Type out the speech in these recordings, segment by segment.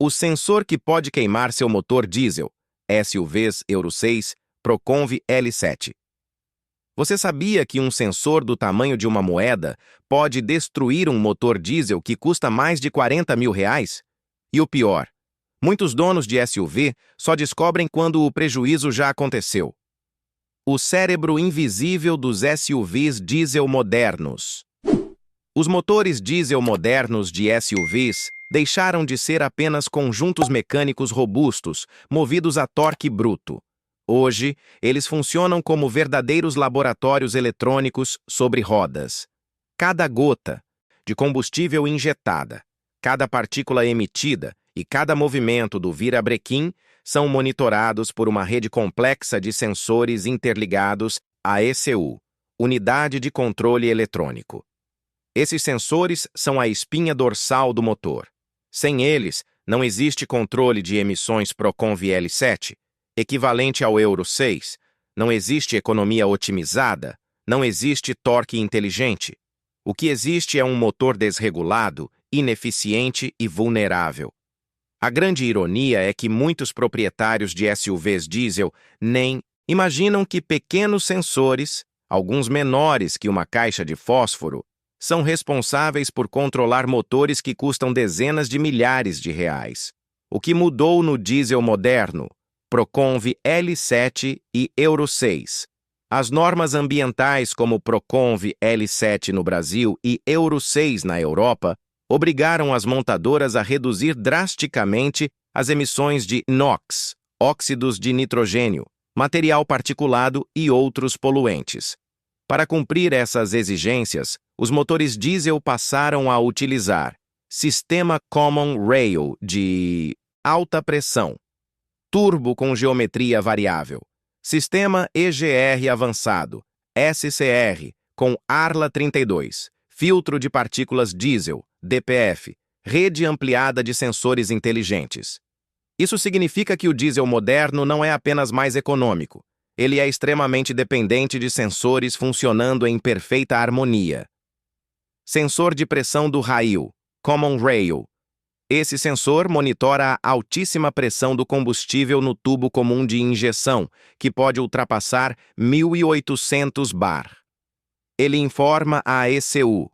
O sensor que pode queimar seu motor diesel, SUVs Euro 6, Proconv L7. Você sabia que um sensor do tamanho de uma moeda pode destruir um motor diesel que custa mais de R$ 40 mil? E o pior, muitos donos de SUV só descobrem quando o prejuízo já aconteceu. O cérebro invisível dos SUVs diesel modernos. Os motores diesel modernos de SUVs deixaram de ser apenas conjuntos mecânicos robustos, movidos a torque bruto. Hoje, eles funcionam como verdadeiros laboratórios eletrônicos sobre rodas. Cada gota de combustível injetada, cada partícula emitida e cada movimento do virabrequim são monitorados por uma rede complexa de sensores interligados à ECU, Unidade de Controle Eletrônico. Esses sensores são a espinha dorsal do motor. Sem eles, não existe controle de emissões Proconv L7, equivalente ao Euro 6, não existe economia otimizada, não existe torque inteligente. O que existe é um motor desregulado, ineficiente e vulnerável. A grande ironia é que muitos proprietários de SUVs diesel nem imaginam que pequenos sensores, alguns menores que uma caixa de fósforo, são responsáveis por controlar motores que custam dezenas de milhares de reais. O que mudou no diesel moderno, Proconv L7 e Euro 6. As normas ambientais como Proconv L7 no Brasil e Euro 6 na Europa obrigaram as montadoras a reduzir drasticamente as emissões de NOx, óxidos de nitrogênio, material particulado e outros poluentes. Para cumprir essas exigências, os motores diesel passaram a utilizar sistema Common Rail de alta pressão, turbo com geometria variável, sistema EGR avançado, SCR, com Arla 32, filtro de partículas diesel, DPF, rede ampliada de sensores inteligentes. Isso significa que o diesel moderno não é apenas mais econômico, ele é extremamente dependente de sensores funcionando em perfeita harmonia. Sensor de pressão do rail, Common Rail. Esse sensor monitora a altíssima pressão do combustível no tubo comum de injeção, que pode ultrapassar 1.800 bar. Ele informa a ECU.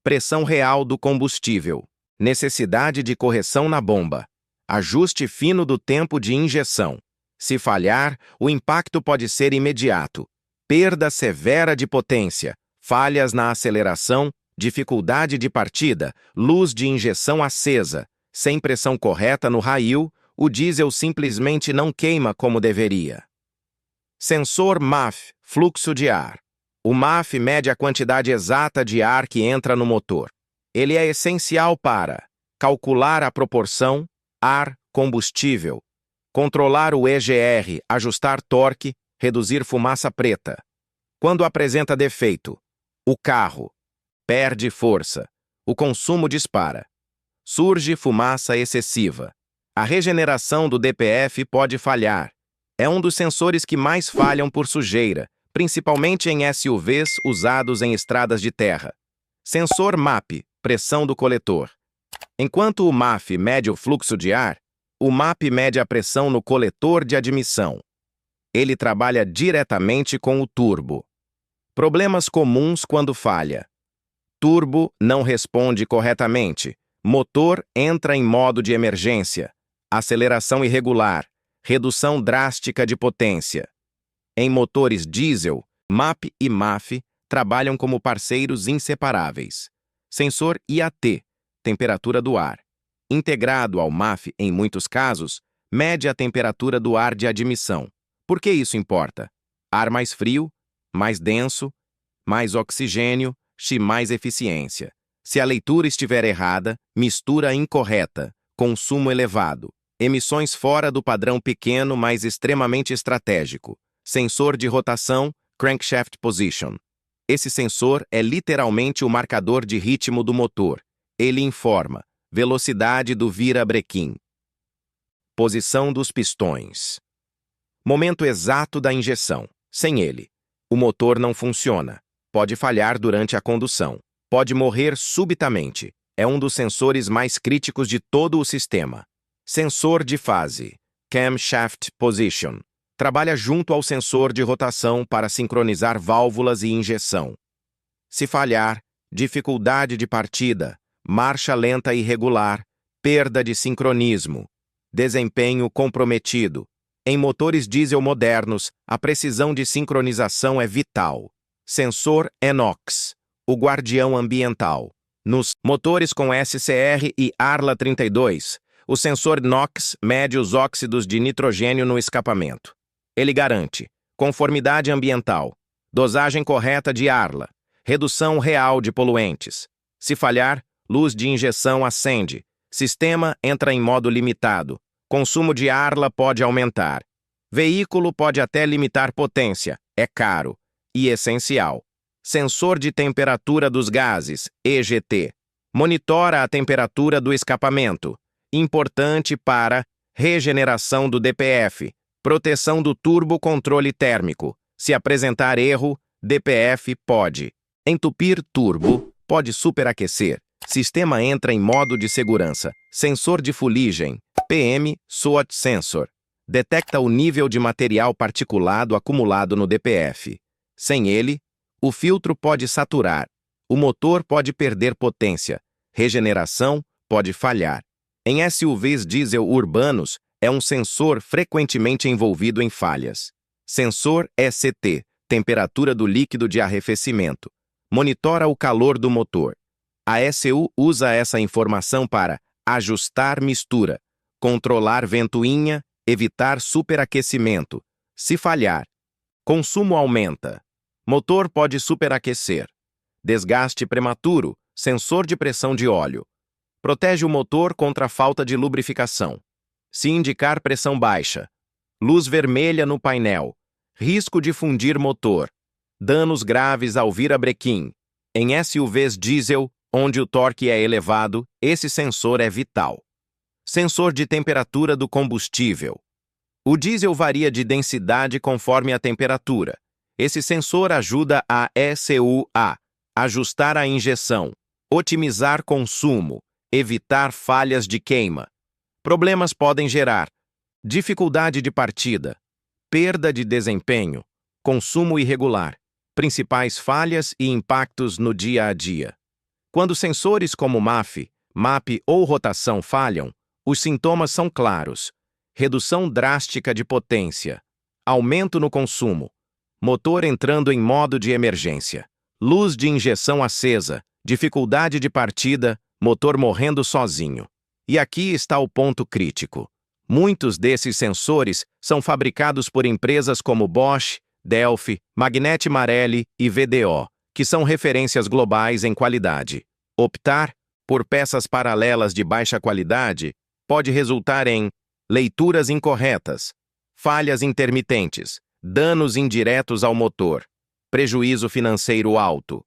Pressão real do combustível. Necessidade de correção na bomba. Ajuste fino do tempo de injeção. Se falhar, o impacto pode ser imediato. Perda severa de potência, falhas na aceleração, dificuldade de partida, luz de injeção acesa. Sem pressão correta no rail, o diesel simplesmente não queima como deveria. Sensor MAF, fluxo de ar. O MAF mede a quantidade exata de ar que entra no motor. Ele é essencial para calcular a proporção ar-combustível, controlar o EGR, ajustar torque, reduzir fumaça preta. Quando apresenta defeito, o carro perde força, o consumo dispara. Surge fumaça excessiva. A regeneração do DPF pode falhar. É um dos sensores que mais falham por sujeira, principalmente em SUVs usados em estradas de terra. Sensor MAP, pressão do coletor. Enquanto o MAF mede o fluxo de ar, o MAP mede a pressão no coletor de admissão. Ele trabalha diretamente com o turbo. Problemas comuns quando falha. Turbo não responde corretamente. Motor entra em modo de emergência. Aceleração irregular. Redução drástica de potência. Em motores diesel, MAP e MAF trabalham como parceiros inseparáveis. Sensor IAT, temperatura do ar. Integrado ao MAF em muitos casos, mede a temperatura do ar de admissão. Por que isso importa? Ar mais frio, mais denso, mais oxigênio, mais eficiência. Se a leitura estiver errada, mistura incorreta, consumo elevado, emissões fora do padrão pequeno, mas extremamente estratégico. Sensor de rotação, crankshaft position. Esse sensor é literalmente o marcador de ritmo do motor. Ele informa velocidade do virabrequim. Posição dos pistões. Momento exato da injeção. Sem ele, o motor não funciona. Pode falhar durante a condução. Pode morrer subitamente. É um dos sensores mais críticos de todo o sistema. Sensor de fase, Camshaft Position. Trabalha junto ao sensor de rotação para sincronizar válvulas e injeção. Se falhar, dificuldade de partida, marcha lenta irregular, perda de sincronismo, desempenho comprometido. Em motores diesel modernos, a precisão de sincronização é vital. Sensor NOx, o guardião ambiental. Nos motores com SCR e Arla 32, o sensor NOx mede os óxidos de nitrogênio no escapamento. Ele garante conformidade ambiental, dosagem correta de Arla, redução real de poluentes. Se falhar, luz de injeção acende, sistema entra em modo limitado, consumo de Arla pode aumentar. Veículo pode até limitar potência, é caro e essencial. Sensor de temperatura dos gases, EGT. Monitora a temperatura do escapamento, importante para regeneração do DPF, proteção do turbo controle térmico. Se apresentar erro, DPF pode entupir turbo, pode superaquecer. Sistema entra em modo de segurança. Sensor de fuligem, PM SOT Sensor. Detecta o nível de material particulado acumulado no DPF. Sem ele, o filtro pode saturar, o motor pode perder potência, regeneração pode falhar. Em SUVs diesel urbanos, é um sensor frequentemente envolvido em falhas. Sensor ECT, temperatura do líquido de arrefecimento. Monitora o calor do motor. A ECU usa essa informação para ajustar mistura, controlar ventoinha, evitar superaquecimento. Se falhar, consumo aumenta. Motor pode superaquecer. Desgaste prematuro, sensor de pressão de óleo. Protege o motor contra a falta de lubrificação. Se indicar pressão baixa, luz vermelha no painel, risco de fundir motor, danos graves ao virabrequim. Em SUVs diesel, onde o torque é elevado, esse sensor é vital. Sensor de temperatura do combustível. O diesel varia de densidade conforme a temperatura. Esse sensor ajuda a ECU a ajustar a injeção, otimizar consumo, evitar falhas de queima. Problemas podem gerar dificuldade de partida, perda de desempenho, consumo irregular, principais falhas e impactos no dia a dia. Quando sensores como MAP ou rotação falham, os sintomas são claros: redução drástica de potência, aumento no consumo, motor entrando em modo de emergência, luz de injeção acesa, dificuldade de partida, motor morrendo sozinho. E aqui está o ponto crítico. Muitos desses sensores são fabricados por empresas como Bosch, Delphi, Magneti Marelli e VDO, que são referências globais em qualidade. Optar por peças paralelas de baixa qualidade pode resultar em leituras incorretas, falhas intermitentes, danos indiretos ao motor, prejuízo financeiro alto.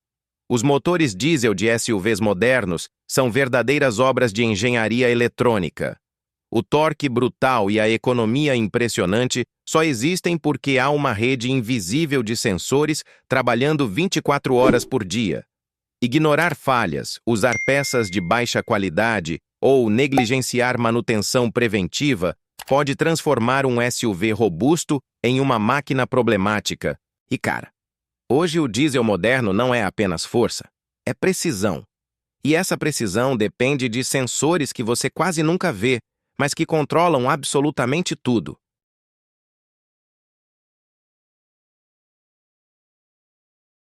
Os motores diesel de SUVs modernos são verdadeiras obras de engenharia eletrônica. O torque brutal e a economia impressionante só existem porque há uma rede invisível de sensores trabalhando 24 horas por dia. Ignorar falhas, usar peças de baixa qualidade ou negligenciar manutenção preventiva pode transformar um SUV robusto em uma máquina problemática. E cara, hoje o diesel moderno não é apenas força, é precisão. E essa precisão depende de sensores que você quase nunca vê, mas que controlam absolutamente tudo.